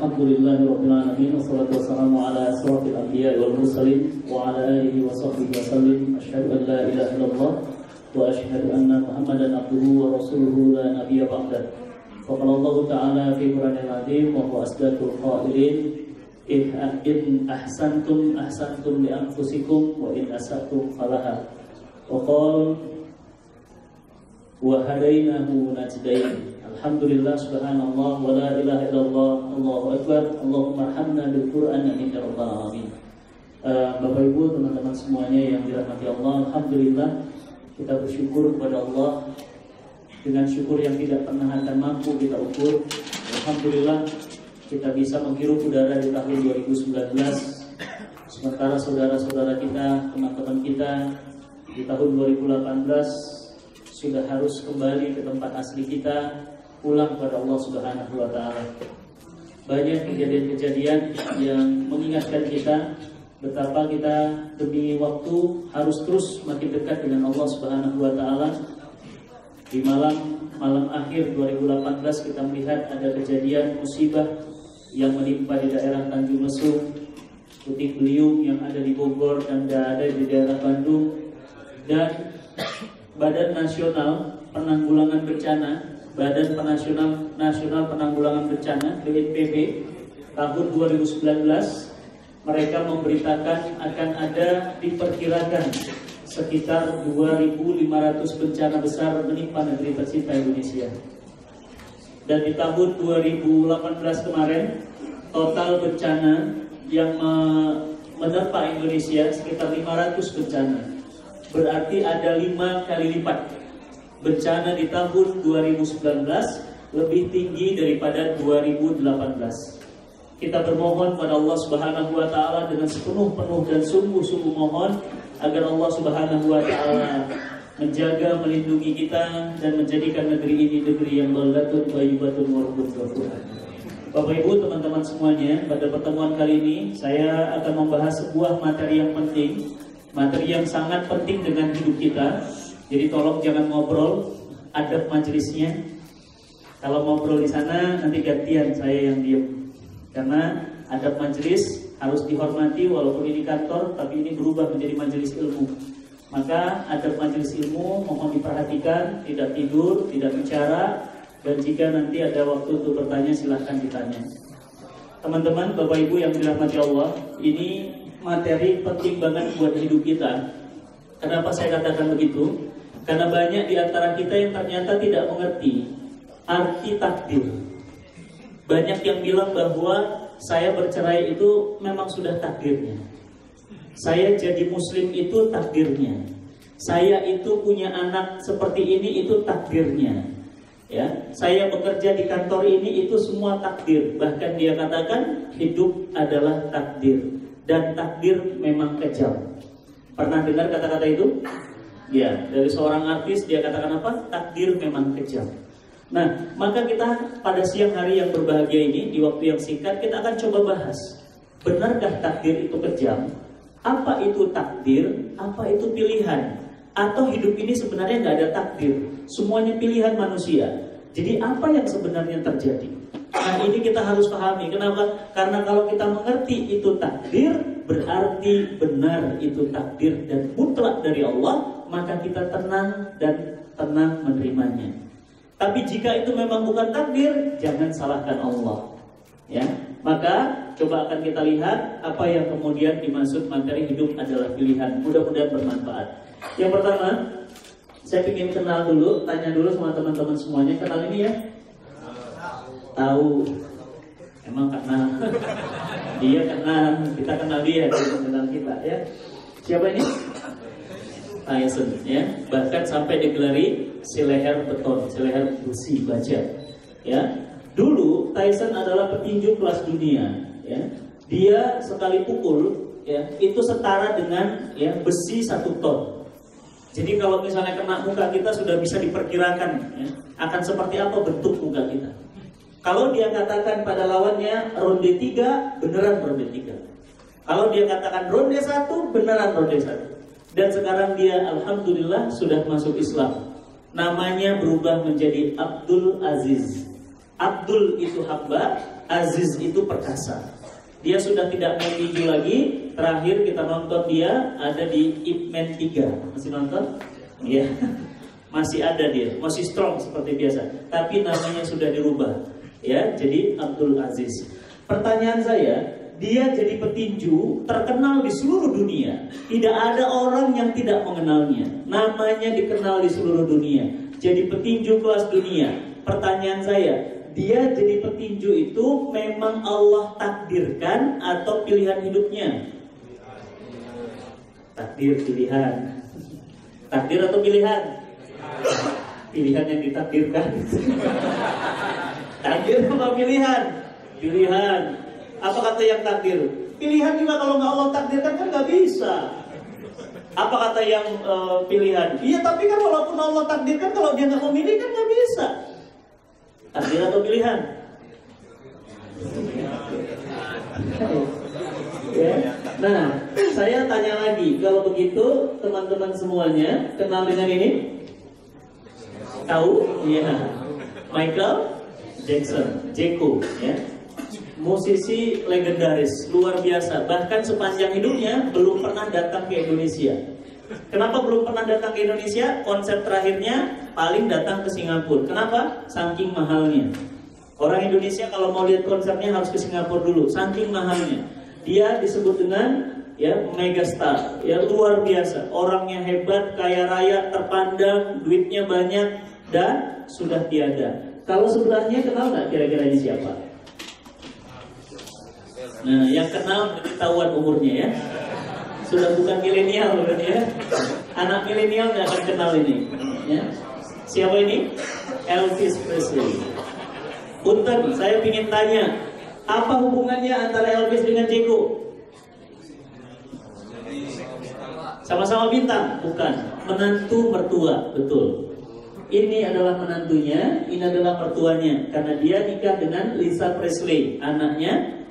Alhamdulillahirabbil alamin wassalatu wassalamu ala asyrofil anbiya'i wal mursalin wa ala alihi wa sahbihi wasallim. Asyhadu an la ilaha illallah wa asyhadu anna Muhammadan abduhu wa rasuluhu la nabiyya ba'dah. Wa qala Allah ta'ala fi Qur'anil azim wa huwa asdaqul qailin in ahsantum ahsantum li anfusikum wa in asatum falaha. Wa qala wa hadainahu najdain. Alhamdulillah, subhanallah, wa la ilaha illallah, Allahu akbar, Allahumma arhamna bil Qur'an amin ya rabbal alamin. Bapak Ibu, teman-teman semuanya yang dirahmati Allah, alhamdulillah kita bersyukur kepada Allah dengan syukur yang tidak pernah akan mampu kita ukur. Alhamdulillah kita bisa menghirup udara di tahun 2019, sementara saudara-saudara kita, teman-teman kita di tahun 2018 sudah harus kembali ke tempat asli kita, pulang kepada Allah Subhanahu wa Ta'ala. Banyak kejadian-kejadian yang mengingatkan kita betapa kita demi waktu harus terus makin dekat dengan Allah Subhanahu wa Ta'ala. Di malam akhir 2018 kita melihat ada kejadian musibah yang menimpa di daerah Tanjung Lesung, Puting Beliung yang ada di Bogor dan ada di daerah Bandung, dan Badan Nasional Penanggulangan Bencana, Badan Nasional Penanggulangan Bencana (BNPB) tahun 2019 mereka memberitakan akan ada diperkirakan sekitar 2.500 bencana besar menimpa negeri tercinta Indonesia. Dan di tahun 2018 kemarin total bencana yang menerpa Indonesia sekitar 500 bencana. Berarti ada 5 kali lipat. Bencana di tahun 2019 lebih tinggi daripada 2018. Kita bermohon pada Allah Subhanahu wa Ta'ala dengan sepenuh-penuh dan sungguh-sungguh mohon agar Allah Subhanahu wa Ta'ala menjaga, melindungi kita dan menjadikan negeri ini negeri yang baldatun thayyibatun wa rabbun ghafur. Bapak Ibu, teman-teman semuanya, pada pertemuan kali ini saya akan membahas sebuah materi yang penting, materi yang sangat penting dengan hidup kita. Jadi tolong jangan ngobrol, adab majelisnya. Kalau ngobrol di sana nanti gantian saya yang diem. Karena adab majelis harus dihormati walaupun ini kantor, tapi ini berubah menjadi majelis ilmu. Maka adab majelis ilmu mohon diperhatikan, tidak tidur, tidak bicara, dan jika nanti ada waktu untuk bertanya silahkan ditanya. Teman-teman, Bapak Ibu yang dirahmati Allah, ini materi penting banget buat hidup kita. Kenapa saya katakan begitu? Karena banyak di antara kita yang ternyata tidak mengerti arti takdir. Banyak yang bilang bahwa saya bercerai itu memang sudah takdirnya. Saya jadi muslim itu takdirnya. Saya itu punya anak seperti ini itu takdirnya. Ya, saya bekerja di kantor ini itu semua takdir. Bahkan dia katakan hidup adalah takdir. Dan takdir memang kejam. Pernah dengar kata-kata itu? Ya, dari seorang artis dia katakan apa? Takdir memang kejam. Nah, maka kita pada siang hari yang berbahagia ini, di waktu yang singkat, kita akan coba bahas, benarkah takdir itu kejam? Apa itu takdir? Apa itu pilihan? Atau hidup ini sebenarnya nggak ada takdir, semuanya pilihan manusia. Jadi apa yang sebenarnya terjadi? Nah, ini kita harus pahami. Kenapa? Karena kalau kita mengerti itu takdir, berarti benar itu takdir dan mutlak dari Allah, maka kita tenang dan tenang menerimanya. Tapi jika itu memang bukan takdir, jangan salahkan Allah. Ya, maka coba akan kita lihat apa yang kemudian dimaksud materi hidup adalah pilihan. Mudah-mudahan bermanfaat. Yang pertama, saya ingin kenal dulu, tanya dulu sama teman-teman semuanya. Kenal ini ya? Tahu. Emang kenal. Dia kenal, kita kenal dia, dia kenal kita ya. Siapa ini? Tyson ya. Bahkan sampai digelari si leher beton, si leher besi baja. Ya. Dulu Tyson adalah petinju kelas dunia ya. Dia sekali pukul ya, itu setara dengan ya besi 1 ton. Jadi kalau misalnya kena muka kita sudah bisa diperkirakan ya, akan seperti apa bentuk muka kita. Kalau dia katakan pada lawannya ronde 3, beneran ronde 3. Kalau dia katakan ronde 1, beneran ronde 1. Dan sekarang dia alhamdulillah sudah masuk Islam. Namanya berubah menjadi Abdul Aziz. Abdul itu hamba, Aziz itu perkasa. Dia sudah tidak main tinju lagi. Terakhir kita nonton dia ada di Ip Man 3. Masih nonton? Iya. Masih ada dia, masih strong seperti biasa. Tapi namanya sudah dirubah, ya, jadi Abdul Aziz. Pertanyaan saya, dia jadi petinju terkenal di seluruh dunia. Tidak ada orang yang tidak mengenalnya. Namanya dikenal di seluruh dunia. Jadi petinju kelas dunia. Pertanyaan saya, dia jadi petinju itu memang Allah takdirkan atau pilihan hidupnya? Takdir, pilihan. Takdir atau pilihan? Pilihan yang ditakdirkan. Takdir apa pilihan? Pilihan. Apa kata yang takdir? Pilihan juga kalau nggak Allah takdirkan kan nggak bisa. Apa kata yang pilihan? Iya, tapi kan walaupun Allah takdirkan, kalau dia nggak memilih kan nggak bisa. Takdir atau pilihan? Ya. Nah, saya tanya lagi, kalau begitu teman-teman semuanya kenal dengan ini? Tahu? Iya. Michael Jackson, Jeko, ya. Musisi legendaris, luar biasa. Bahkan sepanjang hidupnya belum pernah datang ke Indonesia. Kenapa belum pernah datang ke Indonesia? Konser terakhirnya paling datang ke Singapura. Kenapa? Saking mahalnya. Orang Indonesia kalau mau lihat konsernya harus ke Singapura dulu. Saking mahalnya. Dia disebut dengan ya megastar, ya luar biasa. Orangnya hebat, kaya raya, terpandang, duitnya banyak dan sudah tiada. Kalau sebelahnya kenal nggak kira-kira ini siapa? Nah, yang kenal berarti tahuan umurnya ya. Sudah bukan milenial berarti ya. Anak milenial nggak akan kenal ini. Ya. Siapa ini? Elvis Presley. Punten, saya ingin tanya, apa hubungannya antara Elvis dengan Jeko? Sama-sama bintang? Bukan. Menantu mertua, betul. Ini adalah menantunya, ini adalah mertuanya. Karena dia nikah dengan Lisa Presley, anaknya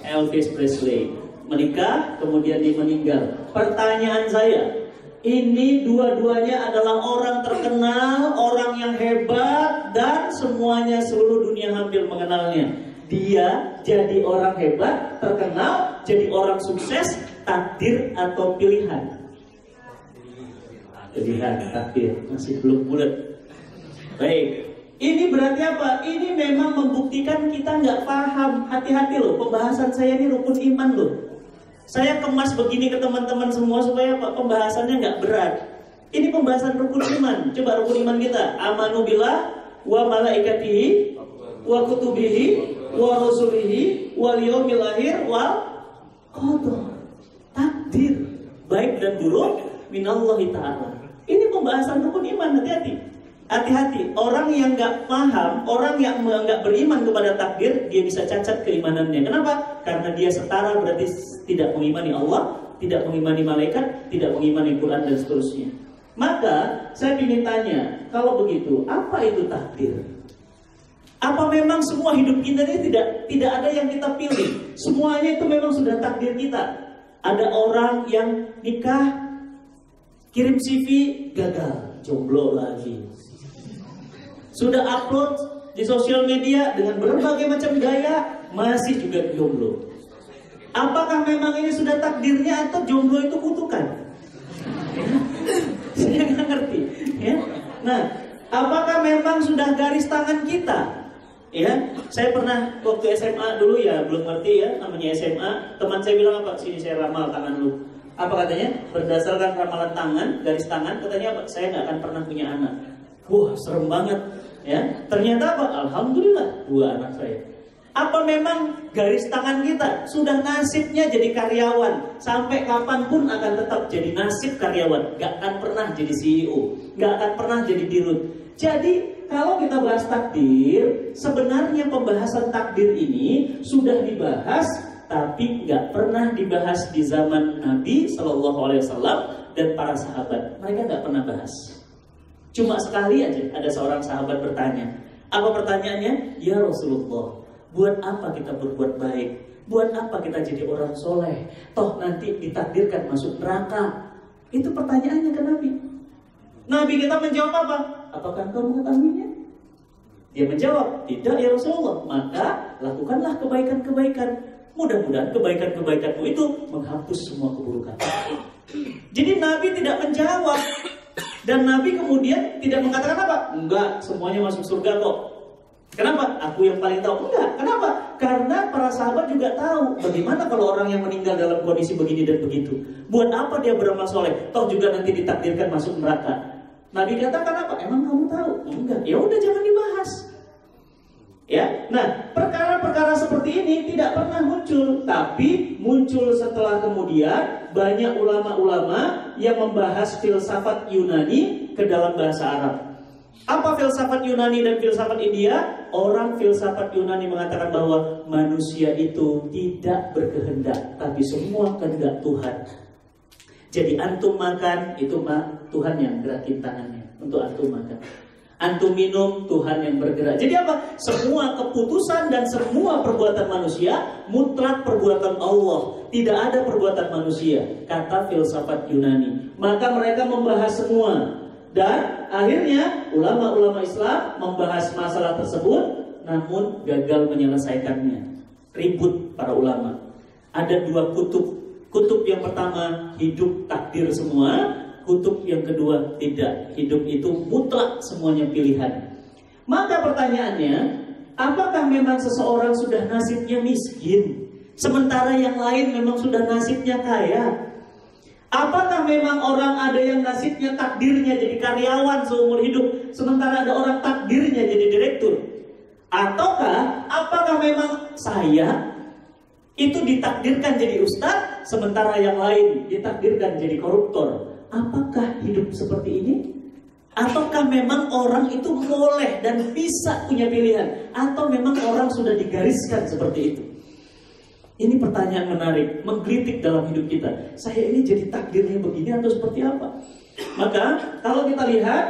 Elvis Presley. Menikah, kemudian dia meninggal. Pertanyaan saya, ini dua-duanya adalah orang terkenal, orang yang hebat, dan semuanya seluruh dunia hampir mengenalnya. Dia jadi orang hebat, terkenal, jadi orang sukses, takdir atau pilihan? Pilihan, takdir, masih belum bulat. Baik, ini berarti apa? Ini memang membuktikan kita nggak paham. Hati-hati loh, pembahasan saya ini rukun iman loh. Saya kemas begini ke teman-teman semua supaya apa? Pembahasannya nggak berat. Ini pembahasan rukun iman. Coba rukun iman kita. Amanu billah wa malaikatihi wa kutubihi wa rusulihi wal yaumil akhir wal qadar. Takdir baik dan buruk minallahi ta'ala. Ini pembahasan rukun iman, hati-hati. Hati-hati, orang yang nggak paham, orang yang nggak beriman kepada takdir, dia bisa cacat keimanannya. Kenapa? Karena dia setara, berarti tidak mengimani Allah, tidak mengimani malaikat, tidak mengimani Quran dan seterusnya. Maka saya ingin tanya, kalau begitu, apa itu takdir? Apa memang semua hidup kita ini tidak ada yang kita pilih? Semuanya itu memang sudah takdir kita. Ada orang yang nikah, kirim CV, gagal, jomblo lagi. Sudah upload di sosial media dengan berbagai macam gaya, masih juga jomblo. Apakah memang ini sudah takdirnya atau jomblo itu kutukan? Saya nggak ngerti. Ya? Nah, apakah memang sudah garis tangan kita? Ya, saya pernah waktu SMA dulu ya, belum ngerti ya namanya SMA. Teman saya bilang apa? Sini saya ramal tangan lu. Apa katanya? Berdasarkan ramalan tangan, garis tangan, katanya apa? Saya nggak akan pernah punya anak. Wah, serem banget. Ya, ternyata apa? Alhamdulillah 2 anak saya. Apa memang garis tangan kita sudah nasibnya jadi karyawan, sampai kapanpun akan tetap jadi nasib karyawan, gak akan pernah jadi CEO, gak akan pernah jadi dirut. Jadi kalau kita bahas takdir, sebenarnya pembahasan takdir ini sudah dibahas, tapi gak pernah dibahas di zaman Nabi SAW dan para sahabat. Mereka gak pernah bahas. Cuma sekali aja ada seorang sahabat bertanya. Apa pertanyaannya? Ya Rasulullah, buat apa kita berbuat baik? Buat apa kita jadi orang soleh? Toh nanti ditakdirkan masuk neraka. Itu pertanyaannya ke Nabi. Nabi kita menjawab apa? Apakah kau mengetahuinya? Dia menjawab, tidak ya Rasulullah. Maka lakukanlah kebaikan-kebaikan. Mudah-mudahan kebaikan-kebaikanmu itu menghapus semua keburukan. Jadi Nabi tidak menjawab. Dan Nabi kemudian tidak mengatakan apa? Enggak, semuanya masuk surga kok. Kenapa? Aku yang paling tahu. Enggak, kenapa? Karena para sahabat juga tahu bagaimana kalau orang yang meninggal dalam kondisi begini dan begitu. Buat apa dia beramal soleh? Toh juga nanti ditakdirkan masuk neraka. Nabi katakan apa? Emang kamu tahu? Enggak. Ya udah, jangan dibahas. Ya, nah perkara-perkara seperti ini tidak pernah muncul, tapi muncul setelah kemudian banyak ulama-ulama yang membahas filsafat Yunani ke dalam bahasa Arab. Apa filsafat Yunani dan filsafat India? Orang filsafat Yunani mengatakan bahwa manusia itu tidak berkehendak, tapi semua kehendak Tuhan. Jadi antum makan, itu Tuhan yang gerakin tangannya untuk antum makan. Antum minum, Tuhan yang bergerak. Jadi apa? Semua keputusan dan semua perbuatan manusia mutlak perbuatan Allah. Tidak ada perbuatan manusia, kata filsafat Yunani. Maka mereka membahas semua. Dan akhirnya ulama-ulama Islam membahas masalah tersebut, namun gagal menyelesaikannya. Ribut para ulama. Ada dua kutub. Kutub yang pertama, hidup takdir semua. Kutub yang kedua, tidak. Hidup itu mutlak, semuanya pilihan. Maka pertanyaannya, apakah memang seseorang sudah nasibnya miskin, sementara yang lain memang sudah nasibnya kaya? Apakah memang orang ada yang nasibnya takdirnya jadi karyawan seumur hidup, sementara ada orang takdirnya jadi direktur? Ataukah apakah memang saya itu ditakdirkan jadi ustadz, sementara yang lain ditakdirkan jadi koruptor? Apakah hidup seperti ini? Ataukah memang orang itu boleh dan bisa punya pilihan? Atau memang orang sudah digariskan seperti itu? Ini pertanyaan menarik, menggelitik dalam hidup kita. Saya ini jadi takdirnya begini atau seperti apa? Maka kalau kita lihat,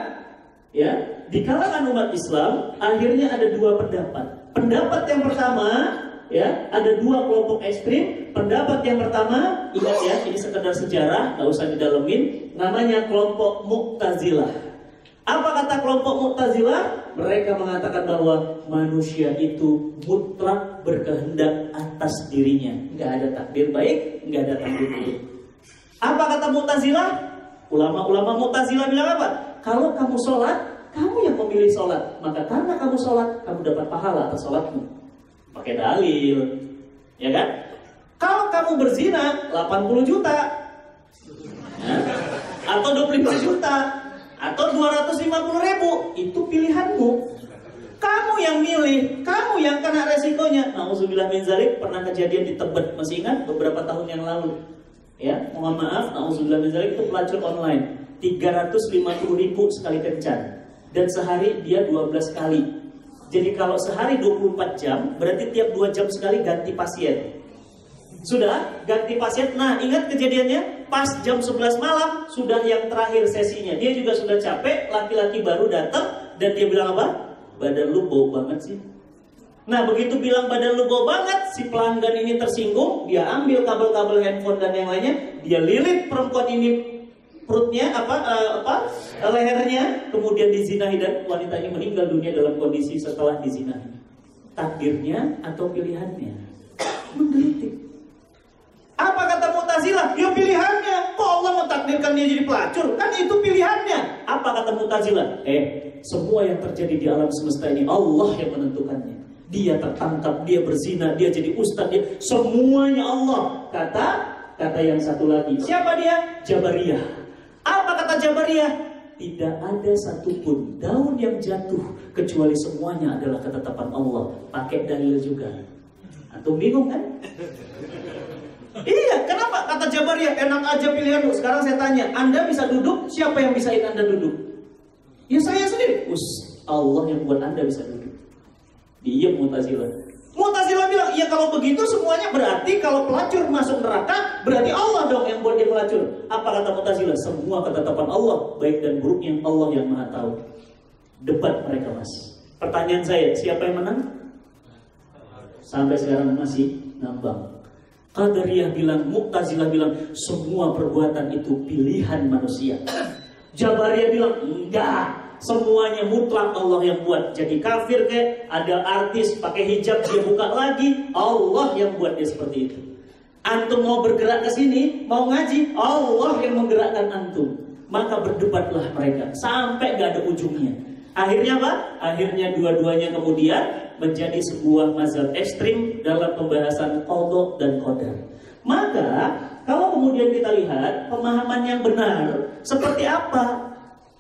ya, di kalangan umat Islam akhirnya ada dua pendapat. Pendapat yang pertama, ya, ada dua kelompok ekstrim. Pendapat yang pertama, ingat ya, ini sekedar sejarah, nggak usah didalemin. Namanya kelompok Mu'tazilah. Apa kata kelompok Mu'tazilah? Mereka mengatakan bahwa manusia itu mutlak berkehendak atas dirinya. Nggak ada takdir baik, nggak ada takdir buruk. Apa kata Mu'tazilah? Ulama-ulama Mu'tazilah bilang apa? Kalau kamu sholat, kamu yang memilih sholat. Maka karena kamu sholat, kamu dapat pahala atas sholatmu. Pakai dalil, ya kan? Kalau kamu berzina 80 juta, atau 25 juta, atau 250.000, itu pilihanmu. Kamu yang milih, kamu yang kena resikonya. Nauzubillah min dzalik, pernah kejadian di Tebet, masih ingat beberapa tahun yang lalu. Ya, mohon maaf, nauzubillah min dzalik, itu pelacur online. 350.000 sekali kencan, dan sehari dia 12 kali. Jadi kalau sehari 24 jam, berarti tiap 2 jam sekali ganti pasien. Sudah ganti pasien. Nah, ingat kejadiannya pas jam 11 malam, sudah yang terakhir sesinya. Dia juga sudah capek, laki-laki baru datang, dan dia bilang apa? Badan lu bau banget sih. Nah, begitu bilang badan lu bau banget, si pelanggan ini tersinggung. Dia ambil kabel-kabel handphone dan yang lainnya, dia lilit perempuan ini perutnya, lehernya, kemudian dizinahi, dan wanita ini meninggal dunia dalam kondisi setelah dizinahi. Takdirnya atau pilihannya? Menggelitik. Apa kata Mu'tazilah? Ya pilihannya. Kok Allah mentakdirkan dia jadi pelacur? Kan itu pilihannya. Apa kata Mu'tazilah? Semua yang terjadi di alam semesta ini Allah yang menentukannya. Dia tertangkap, dia berzina, dia jadi ustadz, dia semuanya Allah. Kata yang satu lagi. Siapa dia? Jabariyah. Apa kata Jabariyah? Tidak ada satupun daun yang jatuh kecuali semuanya adalah ketetapan Allah. Pakai dalil juga. Antum bingung kan? Iya, kenapa? Kata Jabariyah, enak aja pilihanmu. Sekarang saya tanya, Anda bisa duduk, siapa yang bisain Anda duduk? Ya saya sendiri. Allah yang buat Anda bisa duduk. Diam Mu'tazilah. Mu'tazilah bilang, iya kalau begitu semuanya berarti kalau pelacur masuk neraka, berarti Allah dong yang buat dia pelacur. Apa kata Mu'tazilah? Semua ketetapan Allah, baik dan buruknya Allah yang maha tahu. Debat mereka, mas. Pertanyaan saya, siapa yang menang? Sampai sekarang masih ngambang. Qadariyah bilang, Mu'tazilah bilang, semua perbuatan itu pilihan manusia. Jabariyah bilang, enggak, semuanya mutlak Allah yang buat. Jadi kafir kayak ada artis pakai hijab dia buka lagi, Allah yang buat dia seperti itu. Antum mau bergerak ke sini, mau ngaji, Allah yang menggerakkan antum. Maka berdebatlah mereka sampai gak ada ujungnya. Akhirnya apa? Akhirnya dua-duanya kemudian menjadi sebuah mazhab ekstrim dalam pembahasan qadha dan qadar. Maka kalau kemudian kita lihat pemahaman yang benar seperti apa,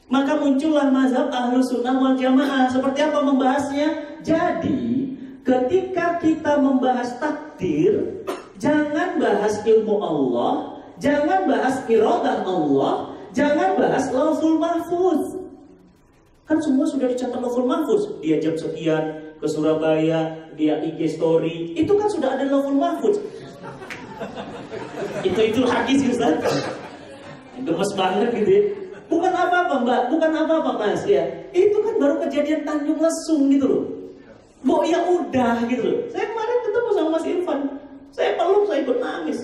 maka muncullah mazhab Ahlus Sunnah wal Jamaah. Seperti apa membahasnya? Jadi ketika kita membahas takdir, jangan bahas ilmu Allah, jangan bahas iradah Allah, jangan bahas Lauhul Mahfuz. Kan semua sudah dicatat Lauhul Mahfuz. Dia jam sekian ke Surabaya, dia IG story, itu kan sudah ada Lauhul Mahfuz. Itu hadis Ustaz. Gemes banget gitu ya. Bukan apa-apa Mbak, bukan apa-apa Mas ya. Itu kan baru kejadian Tanjung Lesung gitu loh. Kok ya udah gitu loh. Saya kemarin ketemu sama Mas Irfan, saya peluk, saya ikut nangis.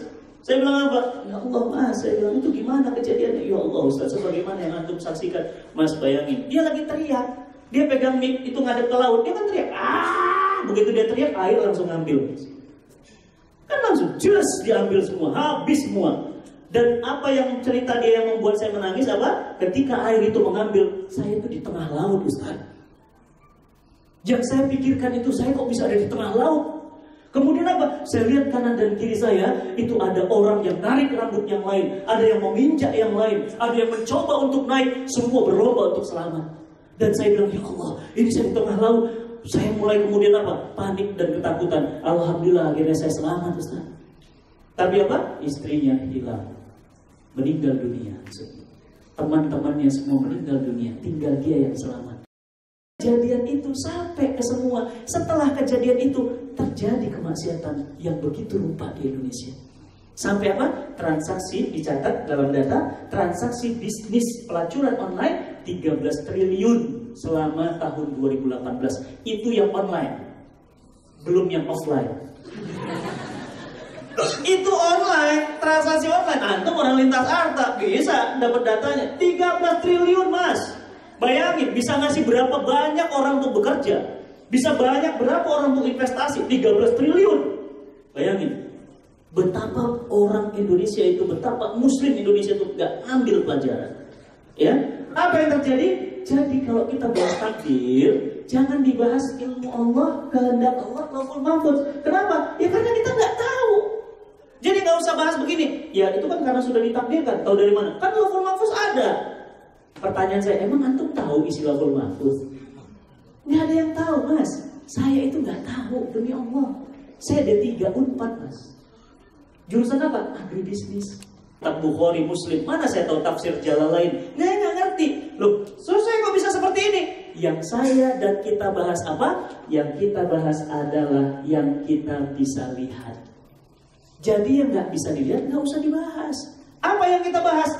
Saya bilang apa? Ya Allah Mas, saya bilang itu gimana kejadiannya? Ya Allah Ustaz, sebagaimana yang antum saksikan. Mas bayangin, dia lagi teriak, dia pegang mic itu ngadep ke laut, dia kan teriak, begitu dia teriak air langsung ngambil. Kan langsung jelas diambil semua, habis semua. Dan apa yang cerita dia yang membuat saya menangis apa? Ketika air itu mengambil, saya itu di tengah laut Ustaz. Yang saya pikirkan itu, saya kok bisa ada di tengah laut? Kemudian apa? Saya lihat kanan dan kiri saya, itu ada orang yang narik rambut yang lain, ada yang meminjak yang lain, ada yang mencoba untuk naik, semua berlomba untuk selamat. Dan saya bilang, ya Allah, ini saya di tengah laut. Saya mulai kemudian apa? Panik dan ketakutan. Alhamdulillah akhirnya saya selamat Ustaz. Tapi apa? Istrinya hilang, meninggal dunia. Teman-temannya semua meninggal dunia, tinggal dia yang selamat. Kejadian itu sampai ke semua. Setelah kejadian itu terjadi kemaksiatan yang begitu rupa di Indonesia. Sampai apa? Transaksi dicatat dalam data, transaksi bisnis pelacuran online 13 triliun selama tahun 2018. Itu yang online, belum yang offline. Itu online, transaksi online. Antum orang lintas harta bisa dapat datanya 13 triliun Mas. Bayangin, bisa ngasih berapa banyak orang untuk bekerja, bisa banyak berapa orang untuk investasi, 13 triliun. Bayangin, betapa orang Indonesia itu, betapa Muslim Indonesia itu gak ambil pelajaran. Ya, apa yang terjadi? Jadi kalau kita bahas takdir, jangan dibahas ilmu Allah, kehendak Allah, Lauhul Mahfuz. Kenapa? Ya karena kita nggak tahu. Jadi nggak usah bahas begini. Ya itu kan karena sudah ditakdirkan. Tahu dari mana? Kan Lauhul Mahfuz ada. Pertanyaan saya, emang antum tahu isi Lauhul Mahfuz? Nggak ada yang tahu Mas. Saya itu nggak tahu, demi Allah. Saya ada 3 Unpad Mas. Jurusan apa? Agribisnis. Bukhari, Muslim, mana saya tahu tafsir Jalalain? Nggak ngerti. Loh, saya kok bisa seperti ini? Yang saya dan kita bahas apa? Yang kita bahas adalah yang kita bisa lihat. Jadi yang nggak bisa dilihat nggak usah dibahas. Apa yang kita bahas?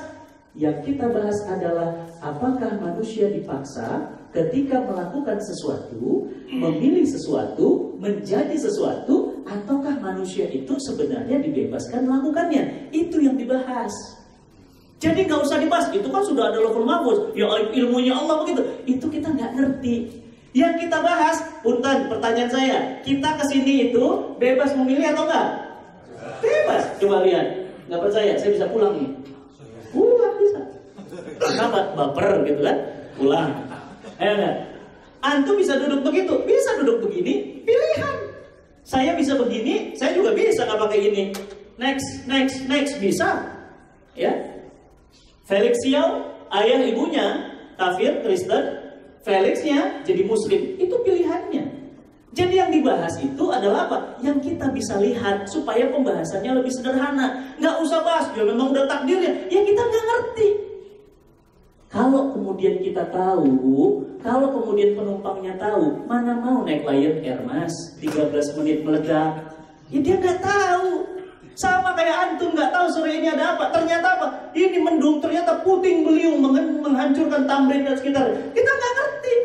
Yang kita bahas adalah apakah manusia dipaksa ketika melakukan sesuatu, memilih sesuatu, menjadi sesuatu, ataukah manusia itu sebenarnya dibebaskan melakukannya? Itu yang dibahas. Jadi nggak usah dibahas, itu kan sudah ada Lauhul Mahfuz, ya ilmunya Allah begitu. Itu kita nggak ngerti. Yang kita bahas, punten, pertanyaan saya, kita kesini itu bebas memilih atau enggak? Bebas. Coba lihat, nggak percaya, saya bisa pulang nih. Pulang bisa. Kenapa? Baper gitu kan? Pulang. Antum bisa duduk begitu, bisa duduk begini, pilihan. Saya bisa begini, saya juga bisa nggak pakai ini. Next, bisa. Ya. Felix Xiao, ayah ibunya kafir Kristen, Felixnya jadi Muslim, itu pilihannya. Jadi yang dibahas itu adalah apa? Yang kita bisa lihat supaya pembahasannya lebih sederhana. Nggak usah bahas, ya memang udah takdirnya. Ya kita nggak ngerti. Kalau kemudian kita tahu, kalau kemudian penumpangnya tahu, mana mau naik Lion Air Mas, 13 menit meledak. Ya dia nggak tahu. Sama kayak antum nggak tahu sore ini ada apa. Ternyata apa? Ini mendung, ternyata puting beliung menghancurkan Tamrin dan sekitar. Kita nggak ngerti.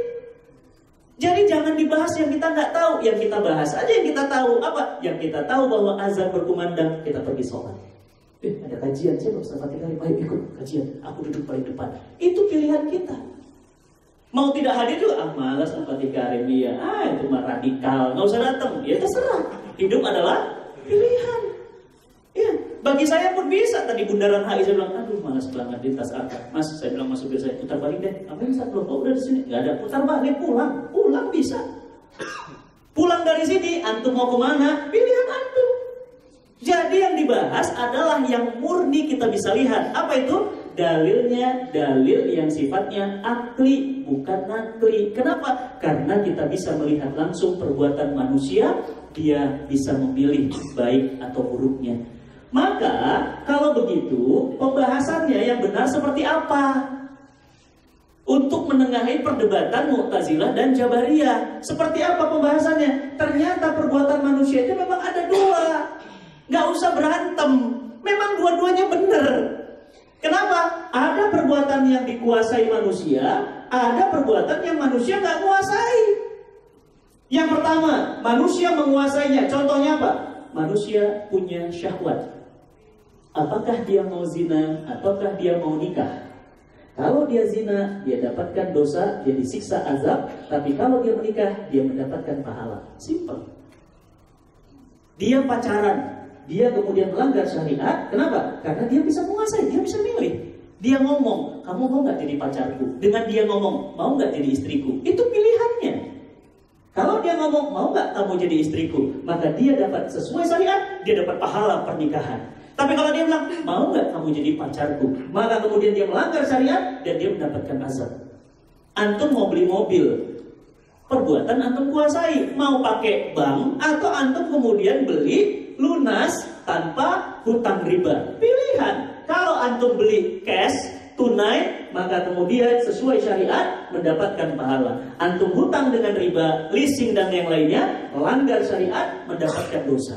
Jadi jangan dibahas yang kita nggak tahu. Yang kita bahas aja yang kita tahu. Apa? Yang kita tahu bahwa azan berkumandang, kita pergi sholat. Ada kajian, saya Ustaz Fatih Karim, ayo ikut kajian. Aku duduk paling depan. Itu pilihan kita. Mau tidak hadir juga, malas empati karibia, itu mah radikal, nggak usah datang. Ya terserah. Hidup adalah pilihan. Ya, bagi saya pun bisa. Tadi bundaran HI saya bilang, aduh malas banget di tas akad. Mas, saya bilang masuk saya putar balik deh. Ngapain saat belum? Oh, udah di sini. Nggak ada putar balik, pulang bisa. Pulang dari sini, antum mau kemana? Pilihan antum. Jadi yang dibahas adalah yang murni kita bisa lihat. Apa itu? Dalilnya dalil yang sifatnya akli, bukan nakli. Kenapa? Karena kita bisa melihat langsung perbuatan manusia, dia bisa memilih baik atau buruknya. Maka kalau begitu pembahasannya yang benar seperti apa? Untuk menengahi perdebatan Mu'tazilah dan Jabariyah, seperti apa pembahasannya? Ternyata perbuatan manusia itu memang ada dua. Nggak usah berantem. Memang dua-duanya benar. Kenapa? Ada perbuatan yang dikuasai manusia, ada perbuatan yang manusia nggak kuasai. Yang pertama, manusia menguasainya. Contohnya apa? Manusia punya syahwat. Apakah dia mau zina, ataukah dia mau nikah? Kalau dia zina, dia dapatkan dosa, dia disiksa azab. Tapi kalau dia menikah, dia mendapatkan pahala. Simpel. Dia pacaran, dia kemudian melanggar syariat. Kenapa? Karena dia bisa menguasai, dia bisa milih. Dia ngomong, kamu mau nggak jadi pacarku? Dengan dia ngomong, mau nggak jadi istriku? Itu pilihannya. Kalau dia ngomong, mau nggak kamu jadi istriku? Maka dia dapat sesuai syariat, dia dapat pahala pernikahan. Tapi kalau dia bilang, mau nggak kamu jadi pacarku? Maka kemudian dia melanggar syariat dan dia mendapatkan azab. Antum mau beli mobil, perbuatan antum kuasai. Mau pakai bank atau antum kemudian beli lunas tanpa hutang riba. Pilihan. Kalau antum beli cash, tunai, maka kemudian sesuai syariat mendapatkan pahala. Antum hutang dengan riba, leasing dan yang lainnya, melanggar syariat, mendapatkan dosa.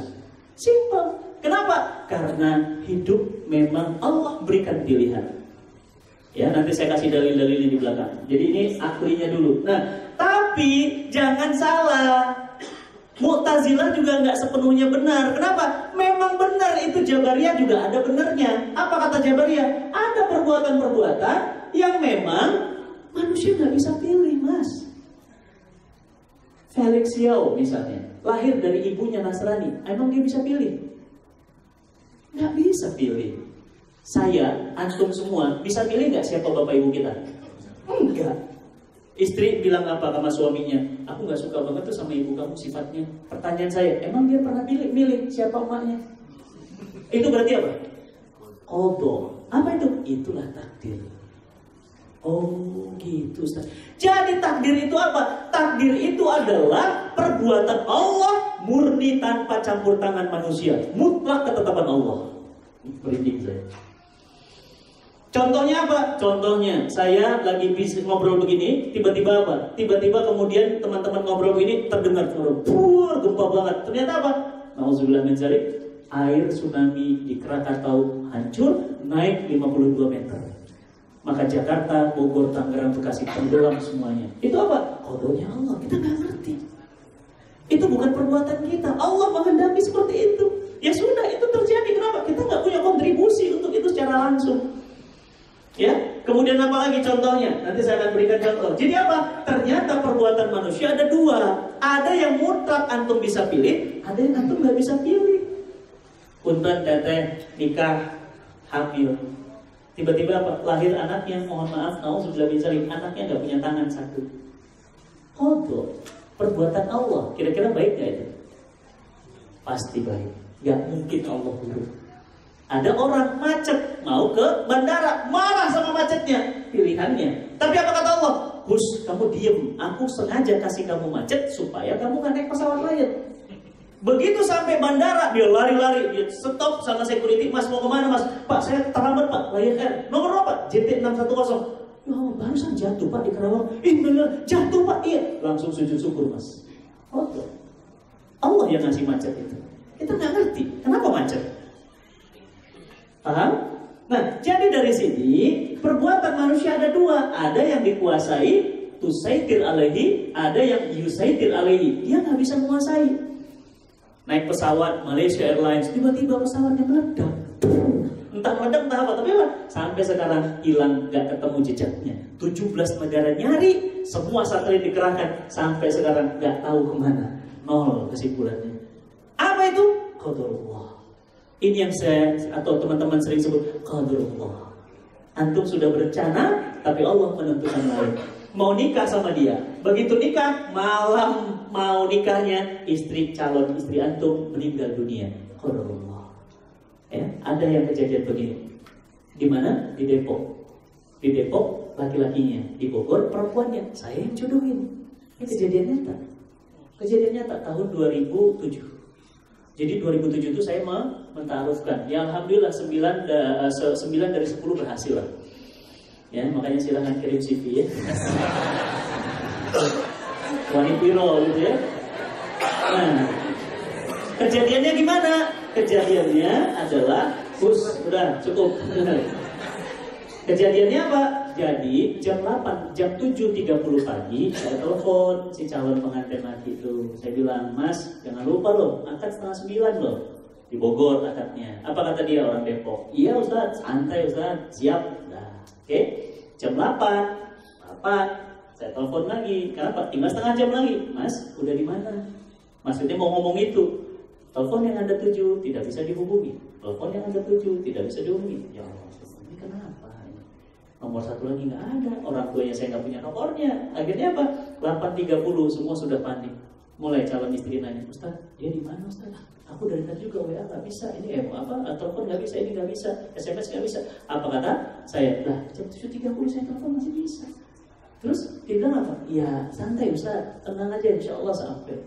Simpel. Kenapa? Karena hidup memang Allah berikan pilihan. Ya, nanti saya kasih dalil-dalilnya di belakang. Jadi ini aklinya dulu. Nah, tapi jangan salah. Mu'tazilah juga nggak sepenuhnya benar. Kenapa? Memang benar itu Jabariyah juga ada benarnya. Apa kata Jabariyah? Ada perbuatan-perbuatan yang memang manusia nggak bisa pilih, Mas. Felix Yao misalnya, lahir dari ibunya Nasrani. Emang dia bisa pilih? Nggak bisa pilih. Saya, antum semua, bisa pilih nggak siapa bapak ibu kita? Enggak. Istri bilang apa sama suaminya? Aku nggak suka banget tuh sama ibu kamu sifatnya. Pertanyaan saya, emang dia pernah milih siapa emaknya? Itu berarti apa? Qadha. Apa itu? Itulah takdir. Oh gitu Ustaz. Jadi takdir itu apa? Takdir itu adalah perbuatan Allah murni tanpa campur tangan manusia. Mutlak ketetapan Allah. Merinding saya. Contohnya apa? Contohnya saya lagi ngobrol begini, tiba-tiba apa? Tiba-tiba kemudian teman-teman ngobrol begini terdengar gempa banget. Ternyata apa? Nauzubillah min dzalik, air tsunami di Krakatau hancur naik 52 meter. Maka Jakarta, Bogor, Tangerang, Bekasi tenggelam semuanya. Itu apa? Qadanya Allah. Kita nggak ngerti. Itu bukan perbuatan kita. Allah menghendaki seperti itu. Ya sudah, itu terjadi. Kenapa? Kita nggak punya kontribusi untuk itu secara langsung. Ya, kemudian apa lagi contohnya? Nanti saya akan berikan contoh. Jadi apa? Ternyata perbuatan manusia ada dua. Ada yang mutlak antum bisa pilih, ada yang antum nggak bisa pilih. Punten teteh nikah hamil. Tiba-tiba apa? Lahir anaknya, mohon maaf, nauzubillah min dzalik, anaknya nggak punya tangan satu. Qadha, perbuatan Allah. Kira-kira baik nggak itu? Pasti baik. Nggak mungkin Allah buruk. Ada orang macet mau ke bandara, marah sama macetnya, pilihannya. Tapi apa kata Allah? Hus, kamu diem. Aku sengaja kasih kamu macet supaya kamu nggak naik pesawat lain. Begitu sampai bandara, dia lari-lari, dia stop sama security. Mas mau kemana mas? Pak saya terlambat pak, Lion Air. Nomor berapa? JT610. Oh, barusan jatuh pak di Karawang. Ih bener, jatuh pak, iya. Langsung sujud syukur mas. Oh, Allah yang ngasih macet itu. Kita nggak ngerti, kenapa macet? Paham? Nah, jadi dari sini perbuatan manusia ada dua. Ada yang dikuasai, tusaitir alaihi. Ada yang yusaitir alaihi. Dia nggak bisa menguasai. Naik pesawat Malaysia Airlines, tiba-tiba pesawatnya meledak. Entah meledak, entah apa. Tapi apa? Sampai sekarang hilang, gak ketemu jejaknya. 17 negara nyari, semua satelit dikerahkan. Sampai sekarang gak tahu kemana. Nol kesimpulannya. Apa itu? Qadarullah. Ini yang saya atau teman-teman sering sebut qadarullah. Antum sudah berencana, tapi Allah menentukan lain. Mau nikah sama dia, begitu nikah, malam mau nikahnya, calon istri antum meninggal dunia. Qadarullah. Ya, ada yang kejadian begini. Di mana? Di Depok. Di Depok laki-lakinya, di Bogor perempuannya. Saya yang jodohin. Ini kejadian nyata. Kejadian nyata tahun 2007. Jadi 2007 itu saya mentarufkan. Ya alhamdulillah 9 dari 10 berhasil lah. Ya, makanya silahkan kirim CV ya. Wanipiro gitu ya. Nah, kejadiannya gimana? Kejadiannya adalah udah cukup. Kejadiannya apa? Jadi jam 7.30 pagi saya telepon si calon pengantin laki itu. Saya bilang, Mas jangan lupa loh, akad 8:30 loh. Di Bogor akadnya. Apa kata dia, orang Depok? Iya Ustaz, santai Ustaz, siap. Nah, oke. Jam 8, saya telepon lagi. Kenapa? Tinggal setengah jam lagi. Mas, udah di mana? Maksudnya mau ngomong itu. Telepon yang Anda tuju tidak bisa dihubungi. Telepon yang Anda tuju tidak bisa dihubungi. Ya Allah, ini kenapa? Nomor satu lagi nggak ada. Orang tuanya saya nggak punya nomornya. Akhirnya apa? 8.30 semua sudah panik. Mulai calon istri nanya, Ustaz, dia di mana Ustaz? Aku dari tadi juga WA nggak bisa. Ini telepon nggak bisa, ini nggak bisa, SMS nggak bisa. Apa kata saya? Lah jam 7.30 saya telepon masih bisa. Terus dia bilang apa? Ya santai Ustaz, tenang aja, insya Allah sampai.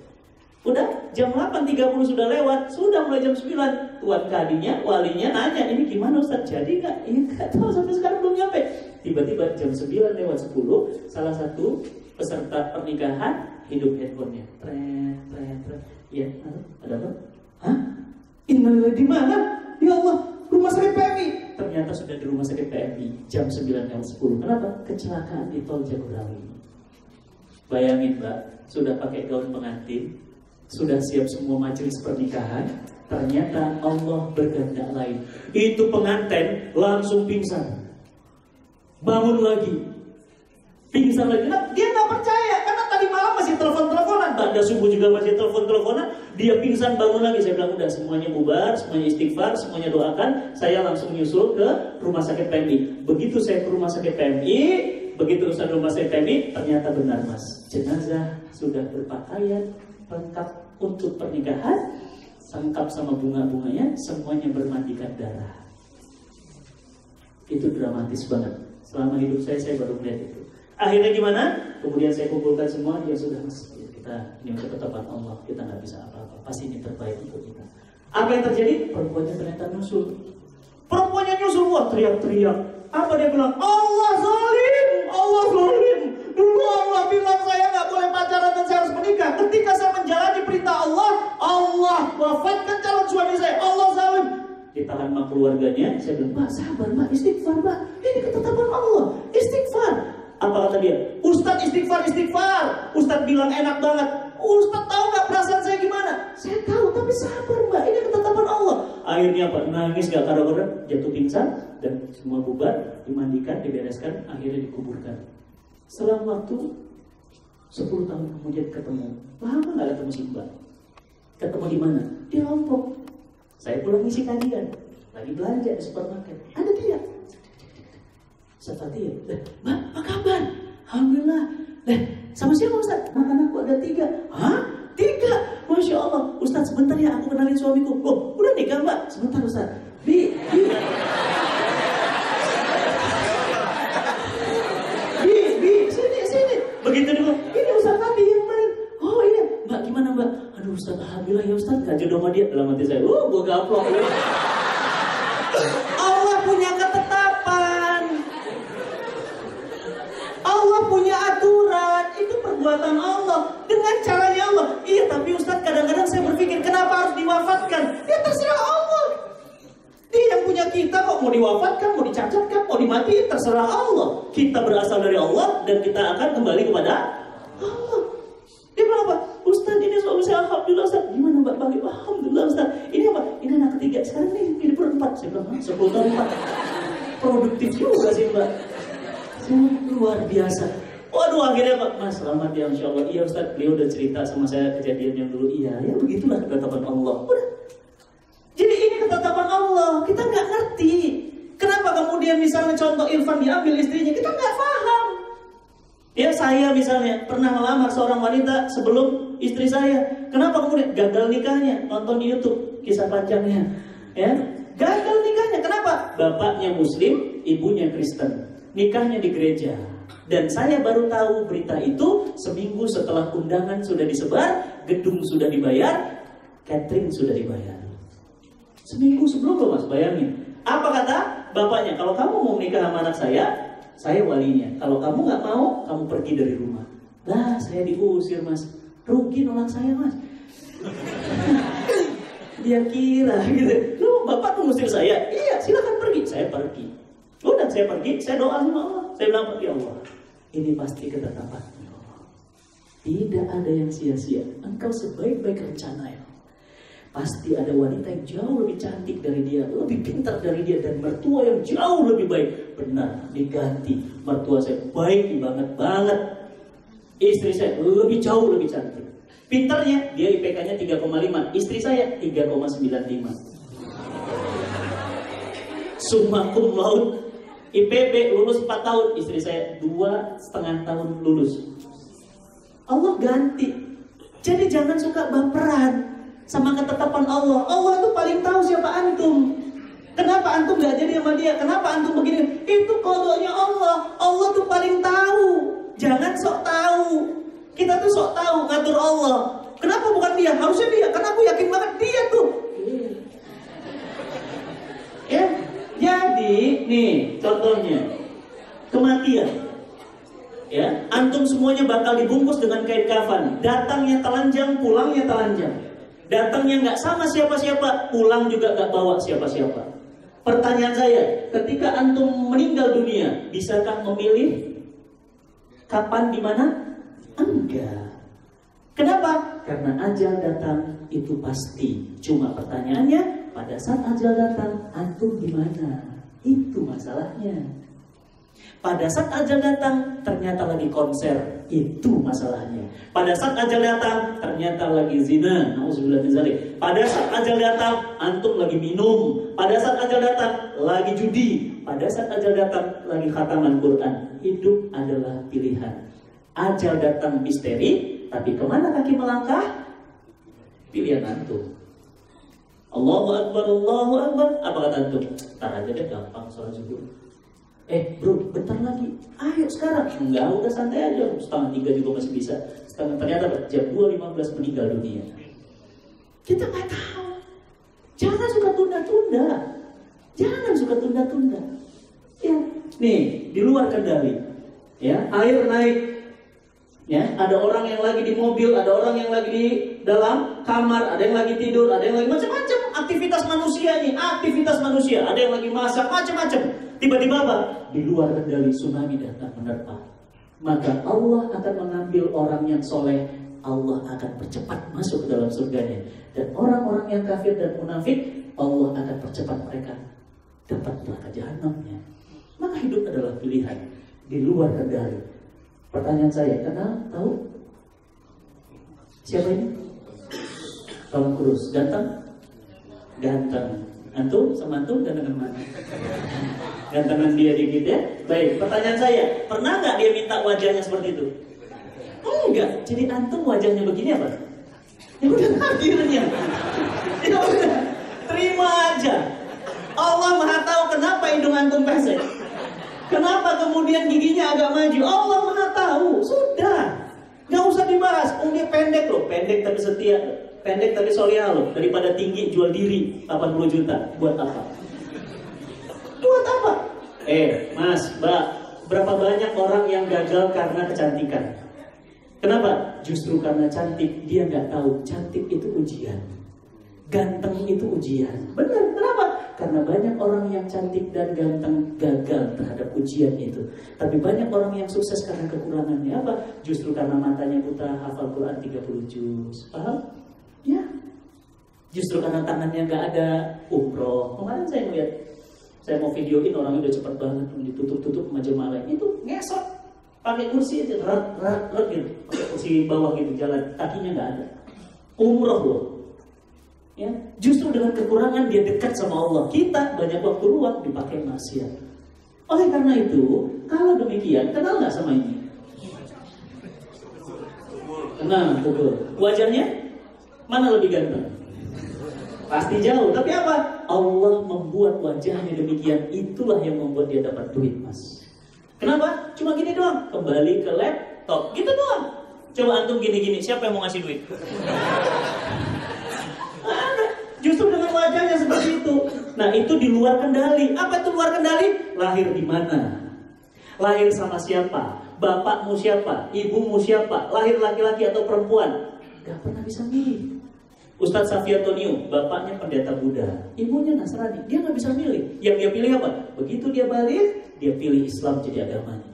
Udah jam 8.30 sudah lewat, sudah mulai jam 9. Tuan kadinya, walinya nanya, ini gimana Ustaz? Jadi nggak? Ini nggak tahu, sampai sekarang belum nyampe. Tiba-tiba jam 9 lewat 10, salah satu peserta pernikahan hidup handphonenya. Tret. Ya, ada apa? Hah? Ini di mana? Ya Allah, rumah sakit PMI. Ternyata sudah di rumah sakit PMI jam 9 lewat 10. Kenapa? Kecelakaan di tol Jagorawi. Bayangin Mbak, sudah pakai gaun pengantin, sudah siap semua majelis pernikahan, ternyata Allah berkehendak lain. Itu pengantin langsung pingsan. Bangun lagi. Pingsan lagi. Nah, dia nggak percaya karena tadi malam masih telepon-teleponan, pada subuh juga masih telepon-teleponan. Dia pingsan, bangun lagi. Saya bilang udah semuanya bubar, semuanya istighfar, semuanya doakan. Saya langsung nyusul ke rumah sakit PMI. Begitu saya ke rumah sakit PMI, begitu urusan rumah sakit PMI, ternyata benar Mas, jenazah sudah berpakaian lengkap untuk pernikahan, lengkap sama bunga-bunganya, semuanya bermandikan darah. Itu dramatis banget. Selama hidup saya baru melihat itu. Akhirnya gimana? Kemudian saya kumpulkan semua, ya sudah Mas, kita ini untuk ketetapan Allah, kita nggak bisa apa-apa. Pasti ini terbaik untuk kita. Apa yang terjadi? Perempuannya ternyata nyusul. Perempuannya nyusul, wah teriak-teriak. Apa dia bilang? Allah zalim, Allah zalim. Dulu Allah bilang saya nggak boleh pacaran dan saya harus menikah. Ketika saya menjalani perintah Allah, Allah wafatkan calon suami saya. Allah zalim. Ditahan sama keluarganya. Saya bilang, Pak sabar, Pak istighfar, Pak. Ini ketetapan Allah, istighfar. Apa kata dia? Ustadz istighfar. Ustadz bilang enak banget. Ustadz tahu nggak perasaan saya gimana? Saya tahu, tapi sabar Mbak. Ini ketetapan Allah. Akhirnya apa? Nangis gak karuan, jatuh pingsan dan semua bubar, dimandikan, dibereskan, akhirnya dikuburkan. Selang waktu 10 tahun kemudian ketemu. Lama nggak ketemu si Mbak. Ketemu di mana? Di Lombok. Saya pulang ngisi kajian, lagi belanja di supermarket. Ada dia. Seperti itu. Mbak, apa kabar? Alhamdulillah. Sama siapa Ustaz? Makan aku ada 3. Hah? 3? Masya Allah. Ustaz sebentar ya, aku kenalin suamiku. Oh, udah nikah Mbak? Sebentar Ustaz. Bi. Sini. Begitu dia bilang, ini Ustaz tadi yang kemarin. Oh iya. Mbak gimana Mbak? Aduh Ustaz, alhamdulillah ya Ustaz. Gak jodoh sama dia. Dalam hati saya, gue gaplok. Allah punya ketetapan. Allah punya aturan, itu perbuatan Allah dengan caranya Allah. Iya, tapi Ustaz kadang-kadang saya berpikir kenapa harus diwafatkan? Ya terserah Allah. Dia yang punya kita kok, mau diwafatkan, mau dicacatkan, mau dimatiin, terserah Allah. Kita berasal dari Allah dan kita akan kembali kepada Allah. Dia bilang apa? Ustaz ini suami saya, alhamdulillah Ustaz. Gimana Mbak bagi? Alhamdulillah Ustaz. Ini apa? Ini anak ketiga. Sekarang ini perut 4 4. Saya bilang, 10 tahun 4. Produktif juga sih Mbak. Luar biasa. Waduh, akhirnya Pak, Mas selamat ya Insya Allah. Iya Ustaz, beliau udah cerita sama saya kejadian yang dulu. Iya, ya begitulah ketetapan Allah. Udah. Jadi ini ketetapan Allah. Kita nggak ngerti. Kenapa kemudian misalnya contoh Irfan diambil istrinya, kita nggak paham. Ya saya misalnya pernah melamar seorang wanita sebelum istri saya. Kenapa kemudian gagal nikahnya? Nonton di YouTube kisah panjangnya. Ya, gagal nikahnya. Kenapa? Bapaknya Muslim, ibunya Kristen. Nikahnya di gereja. Dan saya baru tahu berita itu seminggu setelah undangan sudah disebar, gedung sudah dibayar, catering sudah dibayar. Seminggu sebelum loh Mas, bayangin. Apa kata bapaknya? Kalau kamu mau menikah sama anak saya walinya. Kalau kamu nggak mau, kamu pergi dari rumah. Lah, saya diusir Mas. Rugi nolak saya Mas. Dia kira gitu. Loh, bapak tuh ngusir saya. Iya, silakan pergi. Saya pergi. Udah saya pergi, saya doa sama Allah. Saya bilang, ya Allah, ini pasti ketetapan-Mu. Tidak ada yang sia-sia. Engkau sebaik-baik rencana ya. Pasti ada wanita yang jauh lebih cantik dari dia, lebih pintar dari dia, dan mertua yang jauh lebih baik. Benar, diganti. Mertua saya baik banget. Istri saya lebih jauh lebih cantik. Pintarnya, dia IPK-nya 3,5. Istri saya 3,95. Summa cum laude. IPB lulus 4 tahun. Istri saya 2,5 tahun lulus. Allah ganti. Jadi jangan suka baperan sama ketetapan Allah. Allah itu paling tahu siapa antum. Kenapa antum gak jadi sama dia? Kenapa antum begini? Itu qadanya Allah. Allah tuh paling tahu. Jangan sok tahu. Kita tuh sok tahu ngatur Allah. Kenapa bukan dia? Harusnya dia. Karena aku yakin banget dia tuh. Ya, jadi nih contohnya kematian. Ya, antum semuanya bakal dibungkus dengan kain kafan. Datangnya telanjang, pulangnya telanjang. Datangnya nggak sama siapa-siapa, pulang juga nggak bawa siapa-siapa. Pertanyaan saya, ketika antum meninggal dunia, bisakah memilih kapan, di mana? Enggak. Kenapa? Karena ajal datang itu pasti. Cuma pertanyaannya, pada saat ajal datang, antum di mana? Itu masalahnya. Pada saat ajal datang, ternyata lagi konser. Itu masalahnya. Pada saat ajal datang, ternyata lagi zina. Nauzubillah min dzalik. Pada saat ajal datang, antum lagi minum. Pada saat ajal datang, lagi judi. Pada saat ajal datang, lagi khataman Quran. Hidup adalah pilihan. Ajal datang misteri, tapi kemana kaki melangkah? Pilihan antum. Allahu Akbar, Allahu Akbar. Apa kata antum? Ntar aja deh, gampang sholat zuhur. Bro, bentar lagi. Ayo sekarang. Enggak, udah santai aja. 2:30 juga masih bisa. Ternyata jam 2:15 meninggal dunia. Kita nggak tahu. Jangan suka tunda-tunda. Jangan suka tunda-tunda. Ya, nih di luar kendali. Ya, air naik. Ya, ada orang yang lagi di mobil, ada orang yang lagi di dalam kamar, ada yang lagi tidur, ada yang lagi macam-macam aktivitas manusia nih, aktivitas manusia. Ada yang lagi masak, macam-macam. Tiba-tiba apa? Di luar kendali tsunami datang menerpa. Maka Allah akan mengambil orang yang soleh, Allah akan percepat masuk ke dalam surganya. Dan orang-orang yang kafir dan munafik, Allah akan percepat mereka dapat neraka jahanamnya. Maka hidup adalah pilihan di luar kendali. Pertanyaan saya, kenal? Tahu? Siapa ini? Tolong kurus, ganteng? Ganteng. Antum sama antum gantengan mana? Gantengan dia dikit ya. Baik, pertanyaan saya, pernah nggak dia minta wajahnya seperti itu? Enggak. Jadi antum wajahnya begini apa? Ya udah takdirnya. Ya udah, terima aja. Allah Maha tahu kenapa hidung antum pesek. Kenapa kemudian giginya agak maju? Allah Maha tahu. Sudah. Nggak usah dibahas. Dia pendek loh, pendek tapi setia. Pendek tapi solihah loh. Daripada tinggi jual diri 80 juta. Buat apa? Buat apa? Mas, Mbak, berapa banyak orang yang gagal karena kecantikan? Kenapa? Justru karena cantik. Dia nggak tahu cantik itu ujian. Ganteng itu ujian. Benar, kenapa? Karena banyak orang yang cantik dan ganteng gagal terhadap ujian itu. Tapi banyak orang yang sukses karena kekurangannya. Apa? Justru karena matanya buta, hafal Quran 30 juz. Paham? Ya. Justru karena tangannya nggak ada umroh. Kemarin saya ngeliat, saya mau videoin orangnya udah cepet banget, ditutup-tutup sama jemaah lain. Itu ngesot, pakai kursi aja, rat gitu, pakai kursi bawah gitu jalan, kakinya nggak ada. Umroh loh. Ya, justru dengan kekurangan dia dekat sama Allah. Kita banyak waktu luang dipakai maksiat. Oleh karena itu, kalau demikian, kenal nggak sama ini? Kenal, betul. Wajahnya mana lebih ganteng? Pasti jauh. Tapi apa? Allah membuat wajahnya demikian. Itulah yang membuat dia dapat duit, Mas. Kenapa? Cuma gini doang. Kembali ke laptop, gitu doang. Coba antum gini-gini, siapa yang mau ngasih duit? Justru dengan wajahnya seperti itu. Nah, itu di luar kendali. Apa itu luar kendali? Lahir di mana? Lahir sama siapa? Bapakmu siapa? Ibumu siapa? Lahir laki-laki atau perempuan? Gak pernah bisa milih. Ustadz Safi Antonio, bapaknya pendeta Buddha, ibunya Nasrani. Dia gak bisa milih. Yang dia pilih apa? Begitu dia balik, dia pilih Islam jadi agamanya.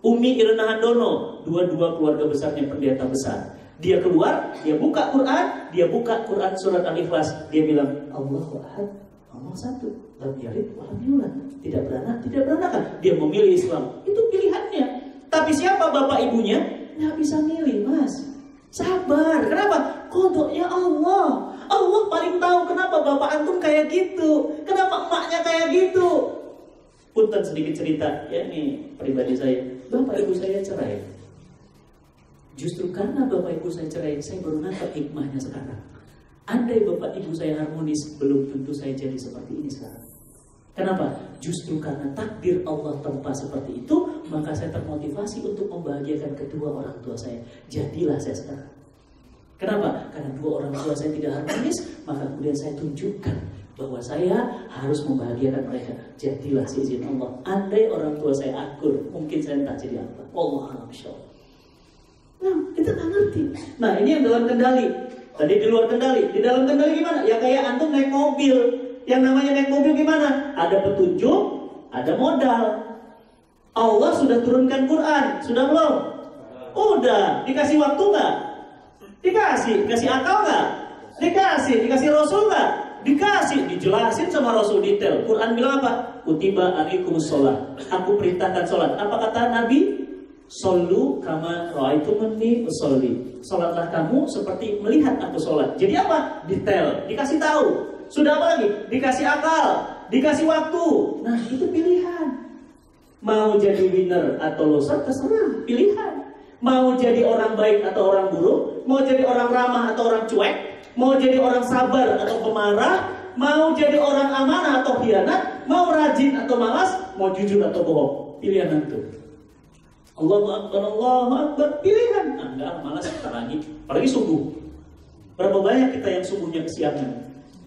Umi Irna Handono, dua-dua keluarga besarnya pendeta besar. Dia keluar, dia buka Quran surat Al-Ikhlas. Dia bilang, Allahu Ahad, Allah satu, lam yalid wa lam yulad, tidak beranakan. Dia memilih Islam. Itu pilihannya. Tapi siapa bapak ibunya? Nggak bisa milih, Mas. Sabar. Kenapa? Kodoknya Allah. Allah paling tahu kenapa bapak antum kayak gitu, kenapa emaknya kayak gitu. Punten sedikit cerita, ya ini pribadi saya. Bapak ibu saya cerai. Justru karena bapak ibu saya cerai, saya baru nangkap hikmahnya sekarang. Andai bapak ibu saya harmonis, belum tentu saya jadi seperti ini sekarang. Kenapa? Justru karena takdir Allah tempa seperti itu, maka saya termotivasi untuk membahagiakan kedua orang tua saya. Jadilah saya sekarang. Kenapa? Karena dua orang tua saya tidak harmonis, maka kemudian saya tunjukkan bahwa saya harus membahagiakan mereka. Jadilah seizin Allah. Andai orang tua saya akur, mungkin saya entah jadi apa. Wallahualam. Nah, kita nggak ngerti. Nah, ini yang dalam kendali. Tadi di luar kendali. Di dalam kendali gimana? Ya kayak antum naik mobil. Yang namanya naik mobil gimana? Ada petunjuk, ada modal. Allah sudah turunkan Quran. Sudah belum? Udah. Dikasih waktu nggak? Dikasih akal nggak? Dikasih Rasul nggak? Dikasih, dijelasin sama Rasul detail. Quran bilang apa? Kutiba alaikumus sholat. Aku perintahkan sholat. Apa kata Nabi? Shollu kama ra'aitumuni usolli. Sholatlah kamu seperti melihat aku sholat. Jadi apa? Detail, dikasih tahu. Sudah apa lagi? Dikasih akal, dikasih waktu. Nah, itu pilihan. Mau jadi winner atau loser terserah, pilihan. Mau jadi orang baik atau orang buruk, mau jadi orang ramah atau orang cuek, mau jadi orang sabar atau pemarah, mau jadi orang amanah atau khianat, mau rajin atau malas, mau jujur atau bohong. Pilihan itu. Allahu Akbar, pilihan. Enggak, malas kita lagi. Apalagi subuh. Berapa banyak kita yang subuhnya kesiangan?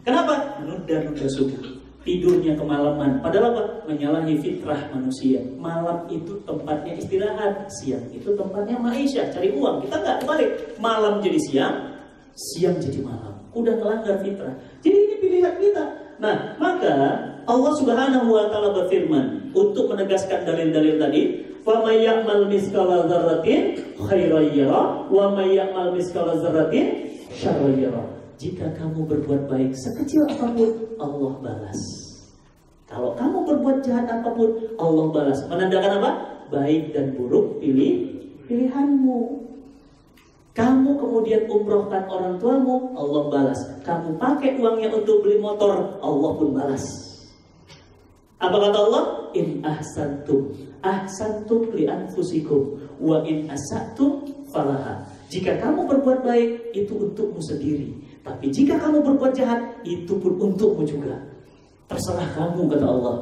Kenapa? Menunda subuh. Tidurnya kemalaman. Padahal apa? Menyalahi fitrah manusia. Malam itu tempatnya istirahat. Siang itu tempatnya maisha, cari uang. Kita nggak kebalik. Malam jadi siang, siang jadi malam. Udah melanggar fitrah. Jadi ini pilihan kita. Nah, maka Allah Subhanahu wa Ta'ala berfirman untuk menegaskan dalil-dalil tadi. وَمَنْ يَعْمَلْ مِثْقَالَ ذَرَّةٍ خَيْرًا يَرَهُ وَمَنْ يَعْمَلْ مِثْقَالَ ذَرَّةٍ شَرًّا يَرَهُ. Jika kamu berbuat baik sekecil apapun, Allah balas. Kalau kamu berbuat jahat apapun, Allah balas. Menandakan apa? Baik dan buruk pilihanmu. Kamu kemudian umrohkan orang tuamu, Allah balas. Kamu pakai uangnya untuk beli motor, Allah pun balas. Apa kata Allah? In ahsantum li anfusikum wa in asatum falaha. Jika kamu berbuat baik, itu untukmu sendiri. Tapi jika kamu berbuat jahat, itu pun untukmu juga. Terserah kamu, kata Allah.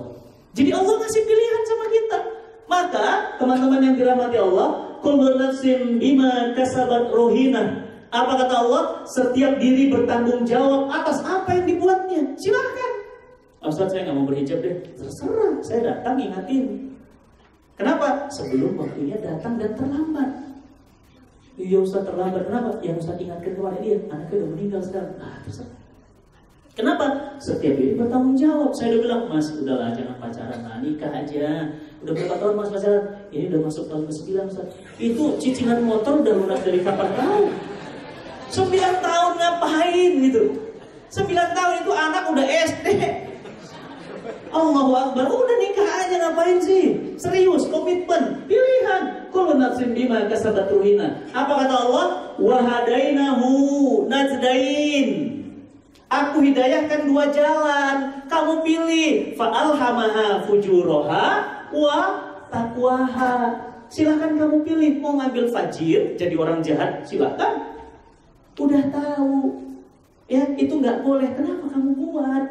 Jadi Allah ngasih pilihan sama kita. Maka teman-teman yang dirahmati Allah, kullu nafsin bima kasabat rohina. Apa kata Allah? Setiap diri bertanggung jawab atas apa yang dibuatnya. Silakan. Ustaz, saya nggak mau berhijab deh. Terserah, saya datang ingatin. Kenapa? Sebelum waktunya datang dan terlambat. Iya Ustaz, terlambat. Kenapa? Yang Ustaz ingatkan kepada dia, anaknya udah meninggal sekarang. Terserah. Kenapa? Setiap diri bertanggung jawab. Saya udah bilang, Mas, udahlah jangan pacaran, nikah aja. Udah berapa tahun Mas pacaran? Ini udah masuk tahun ke-9 Ustaz. Itu cicilan motor udah lunas dari kapan tahu? 9 tahun ngapain gitu? 9 tahun itu anak udah SD. Allahu Akbar, udah nikah aja ngapain sih? Serius, komitmen, pilihan. Kullu nafsin bima kasabat ruhina. Apa kata Allah? Wa hadainahu najdain. Aku hidayahkan 2 jalan, kamu pilih. Fa'alhamaha fujuraha wa taqwaha. Silahkan kamu pilih, mau ngambil fajir, jadi orang jahat, silahkan. Udah tahu, ya itu nggak boleh. Kenapa kamu kuat?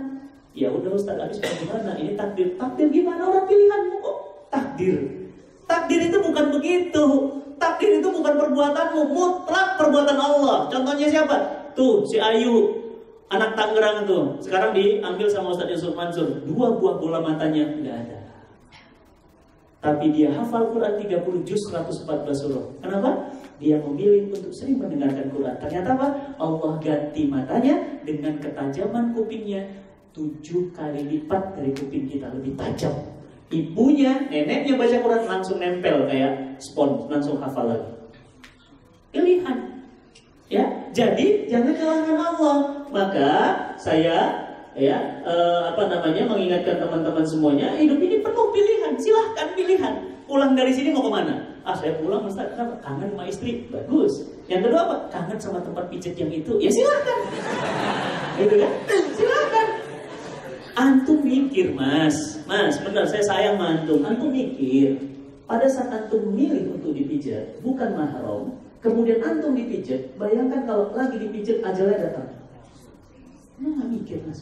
Ya udah Ustaz, habis bagaimana? Ini takdir. Takdir gimana? Orang pilihanmu kok. Takdir. Takdir itu bukan begitu. Takdir itu bukan perbuatanmu, mutlak perbuatan Allah. Contohnya siapa? Tuh si Ayu, anak Tangerang tuh. Sekarang diambil sama Ustaz Yusuf Mansur. 2 buah bola matanya nggak ada. Tapi dia hafal Quran 30 juz 114 surah. Kenapa? Dia memilih untuk sering mendengarkan Quran. Ternyata apa? Allah ganti matanya dengan ketajaman kupingnya 7 kali lipat dari kuping kita, lebih tajam. Ibunya, neneknya baca Quran langsung nempel kayak spons, langsung hafal lagi. Pilihan. Ya, jadi jangan kalahkan Allah. Maka saya mengingatkan teman-teman semuanya, hidup ini penuh pilihan. Silahkan pilihan. Pulang dari sini mau kemana? Saya pulang Ustaz, kenapa? Kangen sama istri. Bagus. Yang kedua apa? Kangen sama tempat pijat yang itu. Ya silahkan. Gitu kan? Silahkan. Antum mikir, Mas, benar, saya sayang sama antum. Antum mikir, pada saat antum memilih untuk dipijat, bukan mahram, kemudian antum dipijat, bayangkan kalau lagi dipijat ajalnya datang. Nggak mikir, Mas.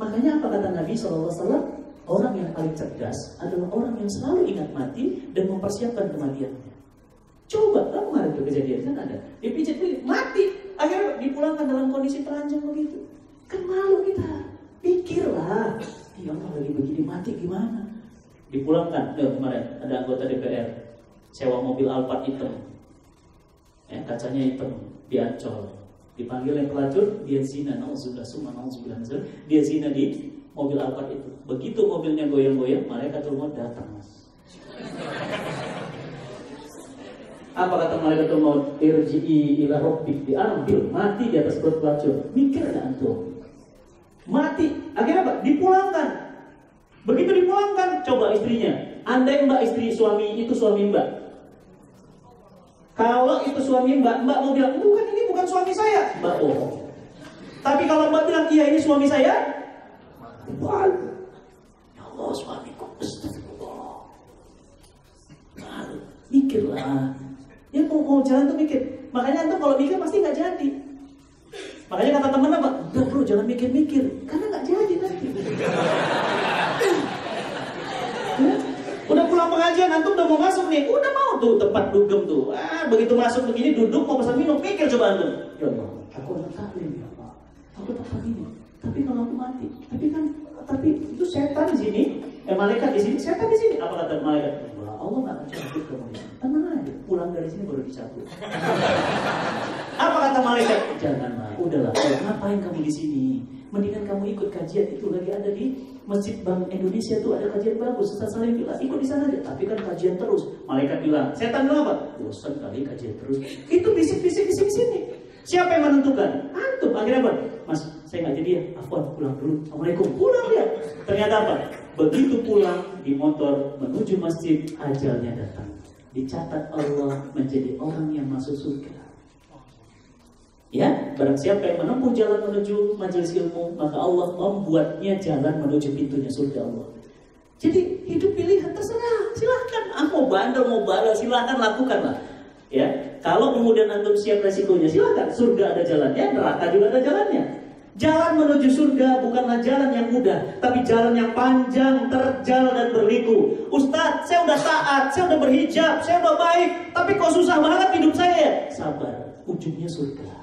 Makanya apa kata Nabi SAW? Orang yang paling cerdas adalah orang yang selalu ingat mati dan mempersiapkan kematiannya. Coba, kamu ada tuh kejadian, kan ada. Dipijat, mati, akhirnya dipulangkan dalam kondisi telanjang begitu. Kan malu kita. Pikirlah, ya Allah lagi begini mati gimana? Dipulangkan. Kemarin ada anggota DPR sewa mobil Alphard hitam, kacanya hitam, di Ancol. Dipanggil yang pelacur, dia zina, nauzubillah, dia zina di mobil Alphard itu. Begitu mobilnya goyang-goyang, malaikat maut datang, Mas. Apa kata malaikat maut? Irji'i ila rabbik, diambil, mati di atas perut pelacur. Mikir enggak antum? Mati, akhirnya apa? Dipulangkan. Begitu dipulangkan, coba istrinya. Andai Mbak istri suami itu suami Mbak. Kalau itu suami Mbak mau bilang, bukan, ini bukan suami saya. Mbak bohong. Tapi kalau Mbak bilang, iya ini suami saya, waduh, ya Allah suamiku, astagfirullah. Malu, mikirlah. Ya mau jalan tuh mikir. Makanya antum kalau mikir pasti nggak jadi. Makanya kata teman apa? Udah bro, jangan mikir-mikir, karena nggak jadi nanti. Udah pulang pengajian, antum udah mau masuk nih, udah mau tuh tempat dugem tuh. Begitu masuk begini, duduk mau pesan minum, mikir coba antum. Ya Allah, aku anak taklim ya Allah, aku tak ini. Tapi kalau aku mati, tapi itu setan di sini, malaikat di sini, setan di sini. Apa kata malaikat? Allah nggak akan cabut kamu ini. Tenang aja, pulang dari sini baru dicabut. Apa kata malaikat? Janganlah, udahlah. Ngapain kamu di sini? Mendingan kamu ikut kajian itu, lagi ada di Masjid Bank Indonesia tuh ada kajian bagus. Ustaz Salim bilang ikut di sana aja. Tapi kan kajian terus. Malaikat bilang, setan bilang apa? Bosan kali kajian terus. Itu bisik-bisik di sini. Siapa yang menentukan? Antum. Akhirnya apa? Mas, saya nggak jadi ya. Afwan, pulang dulu. Assalamualaikum. Pulang dia. Ternyata apa? Begitu pulang di motor menuju masjid, ajalnya datang. Dicatat Allah menjadi orang yang masuk surga. Ya, barang siapa yang menempuh jalan menuju majelis ilmu, maka Allah membuatnya jalan menuju pintunya surga Allah. Jadi hidup pilihan terserah, silahkan. Mau bandel, mau balal, silahkan lakukanlah. Ya, kalau kemudian antum siap resikonya, silahkan. Surga ada jalannya, neraka juga ada jalannya. Jalan menuju surga bukanlah jalan yang mudah, tapi jalan yang panjang, terjal dan berliku. Ustadz, saya udah taat, saya udah berhijab, saya udah baik, tapi kok susah banget hidup saya? Sabar, ujungnya surga.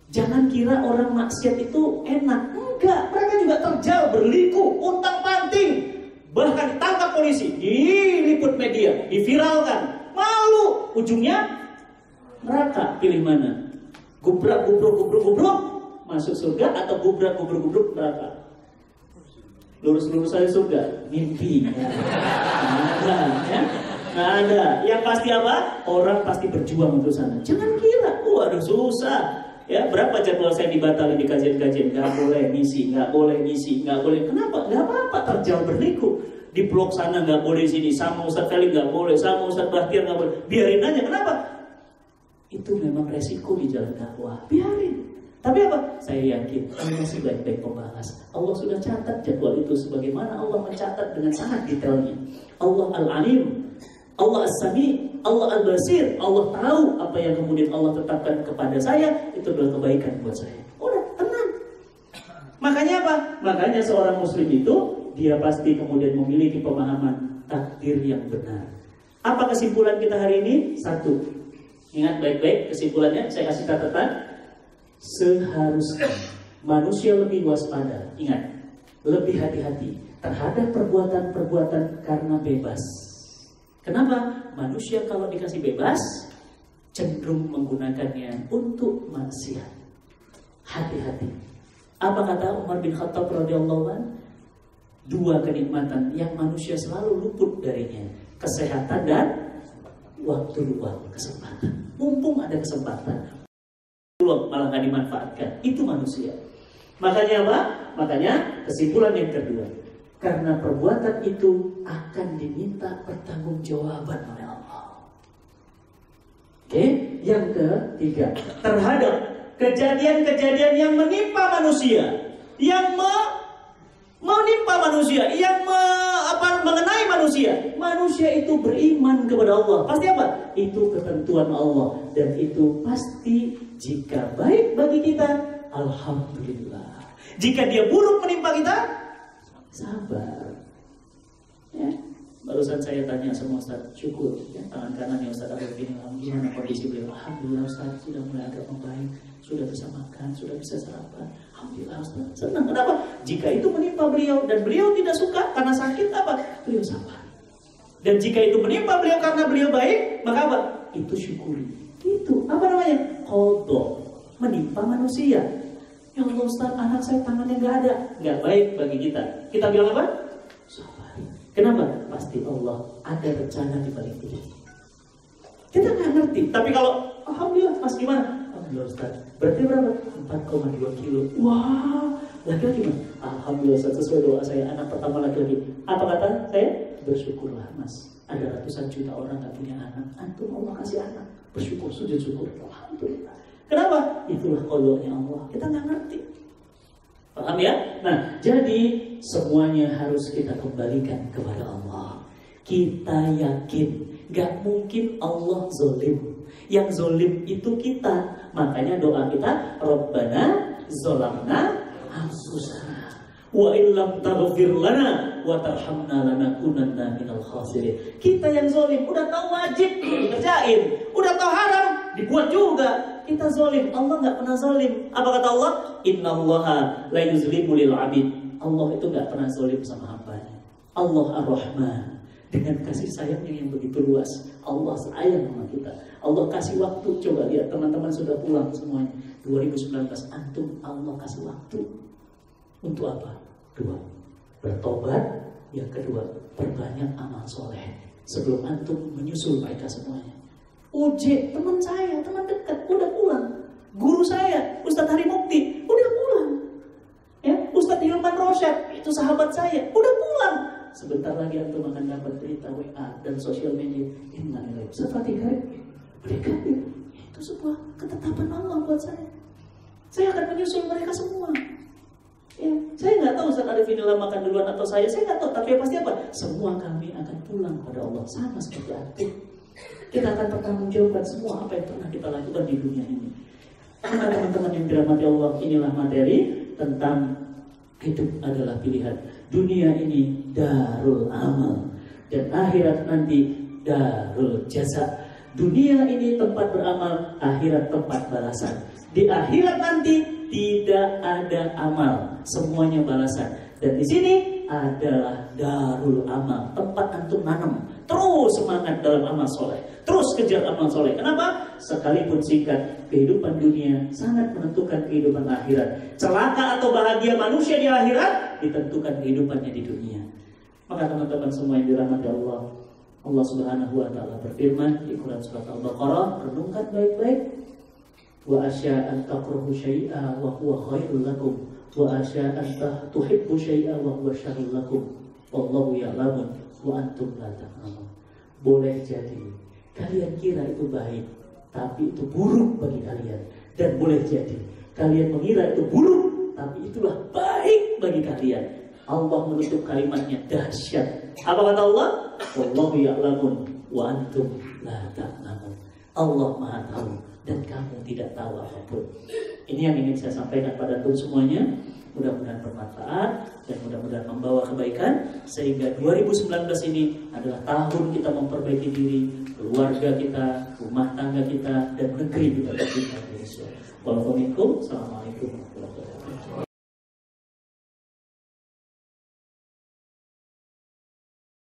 Jangan kira orang maksiat itu enak. Enggak, mereka juga terjal, berliku, untang-panting. Bahkan ditangkap polisi, diliput media, diviralkan. Malu, ujungnya neraka. Pilih mana? Gubrak, masuk surga atau gubrak neraka? Lurus-lurus saja surga, mimpi. Nggak ada. Yang pasti apa? Orang pasti berjuang untuk sana. Jangan kira, waduh susah. Ya, berapa jadwal saya dibatalin di kajian-kajian? Nggak boleh ngisi, nggak boleh ngisi, nggak boleh. Kenapa? Nggak apa-apa, terjal berliku. Di blog sana nggak boleh, sini sama Ustadz Khalid nggak boleh, sama Ustadz Bahtiar nggak boleh. Biarin aja. Kenapa? Itu memang resiko di jalan dakwah. Biarin. Tapi apa? Saya yakin Allah masih baik-baik pembahas. Allah sudah catat jadwal itu sebagaimana Allah mencatat dengan sangat detailnya. Allah Al-Alim, Allah As-Sami, Allah Al-Basir. Allah tahu apa yang kemudian Allah tetapkan kepada saya. Itu adalah kebaikan buat saya. Udah, tenang. Makanya apa? Makanya seorang muslim itu dia pasti kemudian memiliki pemahaman takdir yang benar. Apa kesimpulan kita hari ini? Satu, ingat baik-baik kesimpulannya, saya kasih catatan. Seharusnya manusia lebih waspada. Ingat, lebih hati-hati terhadap perbuatan-perbuatan karena bebas. Kenapa? Manusia kalau dikasih bebas cenderung menggunakannya untuk maksiat. Hati-hati. Apa kata Umar bin Khattab radhiyallahu anhu? Dua kenikmatan yang manusia selalu luput darinya, kesehatan dan waktu luang, kesempatan. Mumpung ada kesempatan, luang malah nggak dimanfaatkan. Itu manusia. Makanya apa? Makanya kesimpulan yang kedua, karena perbuatan itu akan diminta pertanggungjawaban oleh Allah. Oke, yang ketiga, terhadap kejadian-kejadian yang menimpa manusia, yang menimpa manusia, yang mengenai manusia. Manusia itu beriman kepada Allah. Pasti apa? Itu ketentuan Allah. Dan itu pasti jika baik bagi kita, alhamdulillah. Jika dia buruk menimpa kita, sabar. Ya. Barusan saya tanya sama Ustaz Syukur, ya, tangan kanannya Ustaz Abdul Gini, gimana kondisi beliau? Alhamdulillah Ustaz, sudah mulai agak membaik, sudah bisa makan, sudah bisa sarapan. Alhamdulillah Ustaz, senang. Kenapa? Jika itu menimpa beliau dan beliau tidak suka karena sakit, apa? Beliau sabar. Dan jika itu menimpa beliau karena beliau baik, maka apa? Itu syukuri. Itu apa namanya? Qadha, menimpa manusia. Ya Allah Ustaz, anak saya tangannya nggak ada, nggak baik bagi kita. Kita bilang apa? Sabar. Kenapa? Pasti Allah ada rencana di balik itu. Kita nggak ngerti. Tapi kalau alhamdulillah, Mas gimana? Alhamdulillah Ustaz. Berarti berapa? 4,2 kilo. Wah, laki-laki Mas. Alhamdulillah Ustaz, sesuai doa saya, anak pertama laki-laki. Apa kata saya? Bersyukurlah Mas. Ada ratusan juta orang nggak punya anak. Antum Allah kasih anak. Bersyukur, sujud syukur. Alhamdulillah. Kenapa? Itulah qadanya Allah. Kita nggak ngerti. Paham ya? Nah, jadi semuanya harus kita kembalikan kepada Allah. Kita yakin gak mungkin Allah zolim. Yang zolim itu kita. Makanya doa kita, Rabbana zolamna anfusana wa illam taghfir lana wa tarhamna lanakunanna minal khasirin. Kita yang zolim, udah tahu wajib dikerjain, udah tahu haram dibuat juga. Kita zolim, Allah nggak pernah zolim. Apa kata Allah? Innallaha la yuzlimu lil abid. Allah itu nggak pernah zolim sama hambanya. Allah Ar-Rahman, dengan kasih sayangnya yang begitu luas. Allah sayang sama kita. Allah kasih waktu. Coba lihat teman-teman sudah pulang semuanya. 2019 antum Allah kasih waktu. Untuk apa? Dua, bertobat. Yang kedua, perbanyak amal soleh. Sebelum antum menyusul mereka semuanya. Uj, teman saya, teman dekat, udah pulang. Guru saya, Ustadz Hari Mukti, udah pulang. Ya, Ustadz Hilman Rosyad, itu sahabat saya, udah pulang. Sebentar lagi antum akan dapat berita WA dan sosial media. Innalillahi Ustadz Fatih Karim, mereka itu sebuah ketetapan Allah buat saya. Saya akan menyusul mereka semua. Ya, saya nggak tahu Ustadz Arifin makan duluan atau saya nggak tahu. Tapi yang pasti apa? Semua kami akan pulang pada Allah sama seperti antum. Kita akan bertanggungjawabkan semua apa yang pernah kita lakukan di dunia ini. Karena teman-teman yang dirahmati Allah, inilah materi tentang hidup adalah pilihan. Dunia ini darul amal dan akhirat nanti darul jaza. Dunia ini tempat beramal, akhirat tempat balasan. Di akhirat nanti tidak ada amal, semuanya balasan. Dan di sini adalah darul amal, tempat antum nanam. Terus semangat dalam amal soleh, terus kejar amal soleh. Kenapa? Sekalipun singkat, kehidupan dunia sangat menentukan kehidupan akhirat. Celaka atau bahagia manusia di akhirat ditentukan kehidupannya di dunia. Maka teman-teman semua yang dirahmati Allah, Allah Subhanahu wa Ta'ala berfirman di Quran surat Al-Baqarah, renungkan baik-baik. wa asya an takrahu syai'a wa huwa khairul lakum wa asya an tuhibbu syai'a wa huwa syarrul lakum wallahu ya'lamu wa antum la ta'lamun. Boleh jadi kalian kira itu baik, tapi itu buruk bagi kalian. Dan boleh jadi kalian mengira itu buruk, tapi itulah baik bagi kalian. Allah menutup kalimatnya dahsyat. Apa kata Allah? Wallahu ya'lamun wa antum la ta'lamun. Allah Maha tahu dan kamu tidak tahu apapun. Ini yang ingin saya sampaikan pada teman semuanya. Mudah-mudahan bermanfaat dan mudah-mudahan membawa kebaikan, sehingga 2019 ini adalah tahun kita memperbaiki diri, keluarga kita, rumah tangga kita, dan negeri kita tercinta Indonesia. Wassalamualaikum warahmatullahi wabarakatuh.